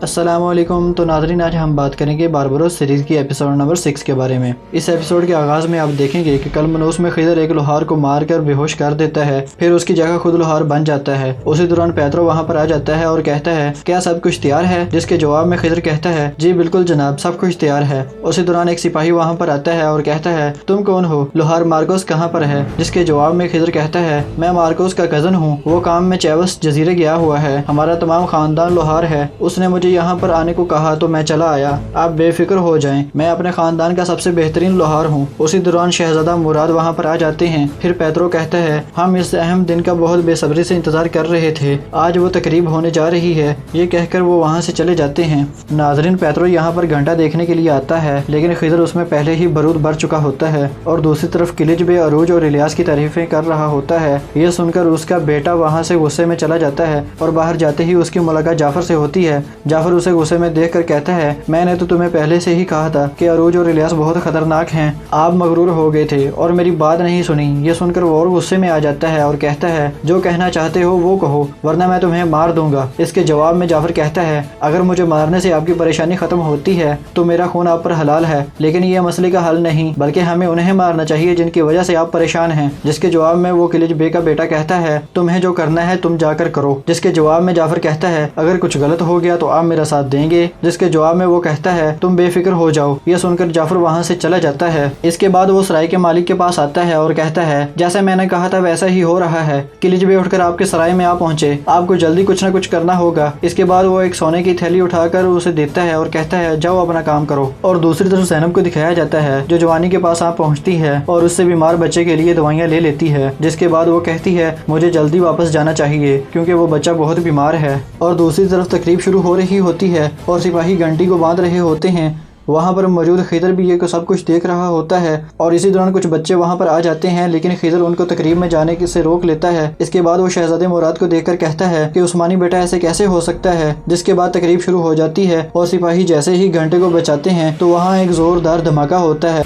السلام علیکم۔ تو ناظرین، آج ہم بات کریں گے باربروس سیریز کی ایپیسوڈ نمبر 6 کے بارے میں۔ اس ایپیسوڈ کے آغاز میں آپ دیکھیں گے کہ کلمنوس میں خضر ایک لوہار کو مار کر بے ہوش کر دیتا ہے، پھر اس کی جگہ خود لوہار بن جاتا ہے۔ اسی دوران پیترو وہاں پر آ جاتا ہے اور کہتا ہے کیا سب کچھ تیار ہے، جس کے جواب میں خضر کہتا ہے جی بالکل جناب، سب کچھ تیار ہے۔ اسی دوران ایک سپاہی وہاں پر آتا ہے اور کہتا ہے تم کون ہو، لوہار مارکوس کہاں پر ہے، جس کے جواب میں خضر کہتا ہے میں مارکوس کا کزن ہوں، وہ کام میں چیوس جزیرے گیا ہوا ہے، ہمارا تمام خاندان لوہار ہے، اس نے مجھے یہاں پر آنے کو کہا تو میں چلا آیا، آپ بے فکر ہو جائیں، میں اپنے خاندان کا سب سے بہترین لوہار ہوں۔ اسی دوران شہزادہ مراد وہاں پر آ جاتے ہیں۔ پھر پیترو کہتا ہے ہم اس اہم دن کا بہت بے صبری سے انتظار کر رہے تھے، آج وہ تقریب ہونے جا رہی ہے، یہ کہہ کر وہ وہاں سے چلے جاتے ہیں۔ ناظرین، پیترو یہاں پر گھنٹہ دیکھنے کے لیے آتا ہے، لیکن خضر اس میں پہلے ہی برود بھر چکا ہوتا ہے اور دوسری طرف کلج بے عروج اور الیاس کی تعریفیں کر رہا ہوتا ہے۔ یہ سن کر اس کا بیٹا وہاں سے غصے میں چلا جاتا ہے اور باہر جاتے ہی اس کی ملاقات جعفر سے ہوتی ہے۔ جعفر اسے غصے میں دیکھ کر کہتا ہے میں نے تو تمہیں پہلے سے ہی کہا تھا کہ عروج اور الیاس بہت خطرناک ہیں، آپ مغرور ہو گئے تھے اور میری بات نہیں سنی۔ یہ سن کر وہ اور غصے میں آ جاتا ہے اور کہتا ہے جو کہنا چاہتے ہو وہ کہو ورنہ میں تمہیں مار دوں گا۔ اس کے جواب میں جعفر کہتا ہے اگر مجھے مارنے سے آپ کی پریشانی ختم ہوتی ہے تو میرا خون آپ پر حلال ہے، لیکن یہ مسئلے کا حل نہیں، بلکہ ہمیں انہیں مارنا چاہیے جن کی وجہ سے آپ پریشان ہیں۔ جس کے جواب میں وہ کلج بے کا بیٹا کہتا ہے تمہیں جو کرنا ہے تم جا کر کرو۔ جس کے جواب میں جعفر کہتا ہے اگر کچھ غلط ہو گیا تو آپ میرا ساتھ دیں گے۔ جس کے جواب میں وہ کہتا ہے تم بے فکر ہو جاؤ۔ یہ سن کر جعفر وہاں سے چلا جاتا ہے۔ اس کے بعد وہ سرائے کے مالک کے پاس آتا ہے اور کہتا ہے جیسا میں نے کہا تھا ویسا ہی ہو رہا ہے، کلج بے اٹھ کر آپ کے سرائے میں آ پہنچے، آپ کو جلدی کچھ نہ کچھ کرنا ہوگا۔ اس کے بعد وہ ایک سونے کی تھیلی اٹھا کر اسے دیتا ہے اور کہتا ہے جاؤ اپنا کام کرو۔ اور دوسری طرف زینب کو دکھایا جاتا ہے جو جوانی کے پاس آ پہنچتی ہے اور اس سے بیمار بچے کے لیے دوائیاں لے لیتی ہے۔ جس کے بعد وہ کہتی ہے مجھے جلدی واپس جانا چاہیے کیونکہ وہ بچہ بہت بیمار ہے۔ اور دوسری طرف تقریب شروع ہو رہی ہوتی ہے اور سپاہی گھنٹی کو باندھ رہے ہوتے ہیں۔ وہاں پر موجود خضر بھی یہ سب کچھ دیکھ رہا ہوتا ہے اور اسی دوران کچھ بچے وہاں پر آ جاتے ہیں، لیکن خضر ان کو تقریب میں جانے سے روک لیتا ہے۔ اس کے بعد وہ شہزادے مراد کو دیکھ کر کہتا ہے کہ عثمانی بیٹا ایسے کیسے ہو سکتا ہے۔ جس کے بعد تقریب شروع ہو جاتی ہے اور سپاہی جیسے ہی گھنٹے کو بچاتے ہیں تو وہاں ایک زوردار دھماکہ ہوتا ہے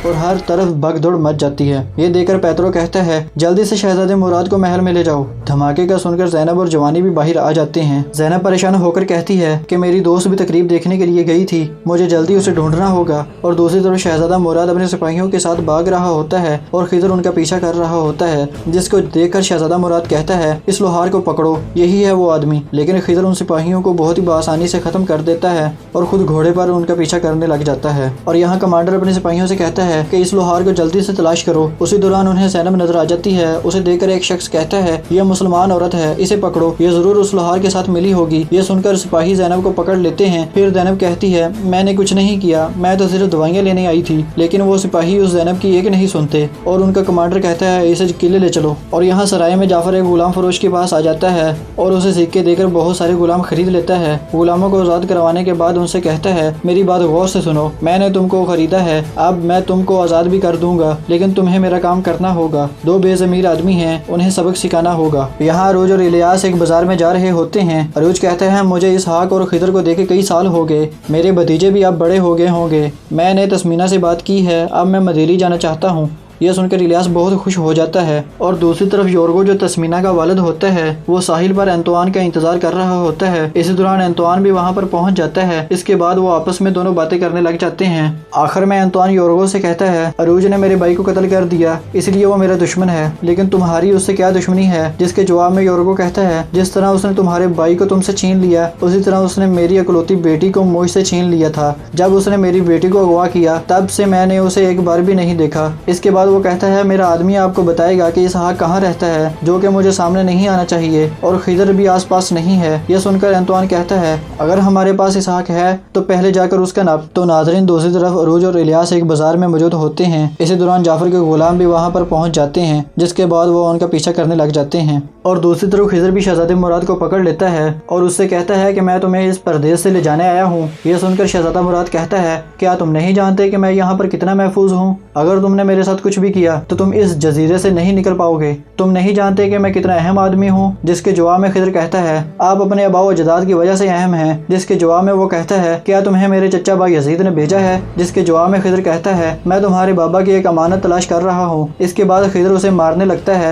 اور ہر طرف بھگ دوڑ مچ جاتی ہے۔ یہ دیکھ کر پیترو کہتا ہے جلدی سے شہزادے مراد کو محل میں لے جاؤ۔ دھماکے کا سن کر زینب اور جوانی بھی باہر آ جاتے ہیں۔ زینب پریشان ہو کر کہتی ہے کہ میری دوست بھی تقریب دیکھنے کے لیے گئی تھی، مجھے جلدی اسے ڈھونڈنا ہوگا۔ اور دوسری طرف شہزادہ مراد اپنے سپاہیوں کے ساتھ بھاگ رہا ہوتا ہے اور خضر ان کا پیچھا کر رہا ہوتا ہے۔ جس کو دیکھ کر شہزادہ مراد کہتا ہے اس لوہار کو پکڑو، یہی ہے وہ آدمی۔ لیکن خضر ان سپاہیوں کو بہت ہی بآسانی سے ختم کر دیتا ہے اور خود گھوڑے پر ان کا پیچھا کرنے لگ جاتا ہے۔ اور یہاں کمانڈر اپنے سپاہیوں سے کہتا ہے کہ اس لوہار کو جلدی سے تلاش کرو۔ اسی دوران انہیں زینب نظر آ جاتی ہے، اسے دیکھ کر ایک شخص کہتا ہے یہ مسلمان عورت ہے، اسے پکڑو، یہ ضرور اس لوہار کے ساتھ ملی ہوگی۔ یہ سن کر سپاہی زینب کو پکڑ لیتے ہیں۔ پھر زینب کہتی ہے میں نے کچھ نہیں کیا، میں تو صرف دوائیاں لینے آئی تھی، لیکن وہ سپاہی اس زینب کی ایک نہیں سنتے اور ان کا کمانڈر کہتا ہے اسے قلعے لے چلو۔ اور یہاں سرائے میں جعفر ایک غلام فروش کے پاس آ جاتا ہے اور اسے سکے دے کر بہت سارے غلام خرید لیتا ہے۔ غلاموں کو آزاد کروانے کے بعد ان سے کہتا ہے میری بات غور سے سنو، میں نے تم کو خریدا ہے، اب میں تم کو آزاد بھی کر دوں گا، لیکن تمہیں میرا کام کرنا ہوگا۔ دو بے ضمیر آدمی ہیں، انہیں سبق سکھانا ہوگا۔ یہاں عروج اور الیاس ایک بازار میں جا رہے ہوتے ہیں۔ عروج کہتے ہیں مجھے اسحاق اور خضر کو دیکھے کئی سال ہو گئے، میرے بھتیجے بھی اب بڑے ہو گئے ہوں گے، میں نے تسمینہ سے بات کی ہے، اب میں مدیری جانا چاہتا ہوں۔ یہ سن کر الیاس بہت خوش ہو جاتا ہے۔ اور دوسری طرف یورگو جو تسمینہ کا والد ہوتا ہے وہ ساحل پر انطوان کا انتظار کر رہا ہوتا ہے۔ اسی دوران انطوان بھی وہاں پر پہنچ جاتا ہے۔ اس کے بعد وہ آپس میں دونوں باتیں کرنے لگ جاتے ہیں۔ آخر میں انطوان یورگو سے کہتا ہے عروج نے میرے بھائی کو قتل کر دیا، اس لیے وہ میرا دشمن ہے، لیکن تمہاری اس سے کیا دشمنی ہے؟ جس کے جواب میں یورگو کہتا ہے جس طرح اس نے تمہارے بھائی کو تم سے چھین لیا، اسی طرح اس نے میری اکلوتی بیٹی کو مجھ سے چھین لیا تھا۔ جب اس نے میری بیٹی کو اغوا کیا تب سے میں نے اسے ایک بار بھی نہیں دیکھا۔ اس کے بعد وہ کہتا ہے میرا آدمی آپ کو بتائے گا کہ اسحاق کہاں رہتا ہے، جو کہ مجھے سامنے نہیں آنا چاہیے، اور خضر بھی آس پاس نہیں ہے۔ یہ سن کر انطوان کہتا ہے اگر ہمارے پاس اسحاق ہے تو پہلے جا کر اس کا نام۔ تو ناظرین، دوسری طرف عروج اور الیاس ایک بازار میں موجود ہوتے ہیں۔ اسی دوران جعفر کے غلام بھی وہاں پر پہنچ جاتے ہیں، جس کے بعد وہ ان کا پیچھا کرنے لگ جاتے ہیں۔ اور دوسری طرف خضر بھی شہزادے مراد کو پکڑ لیتا ہے اور اس سے کہتا ہے کہ میں تمہیں اس پردیس سے لے جانے آیا ہوں۔ یہ سن کر شہزادہ مراد کہتا ہے کیا تم نہیں جانتے کہ میں یہاں پر کتنا محفوظ ہوں؟ اگر تم نے میرے ساتھ کچھ بھی کیا تو تم اس جزیرے سے نہیں نکل پاؤ گے، تم نہیں جانتے کہ میں کتنا اہم آدمی ہوں؟ جس کے جواب میں خضر کہتا ہے آپ اپنے آباء و اجداد کی وجہ سے اہم ہیں۔ جس کے جواب میں وہ کہتا ہے کیا تمہیں میرے چچا بھائی یزید نے بھیجا ہے؟ جس کے جواب میں خضر کہتا ہے میں تمہارے بابا کی ایک امانت تلاش کر رہا ہوں۔ اس کے بعد خضر اسے مارنے لگتا ہے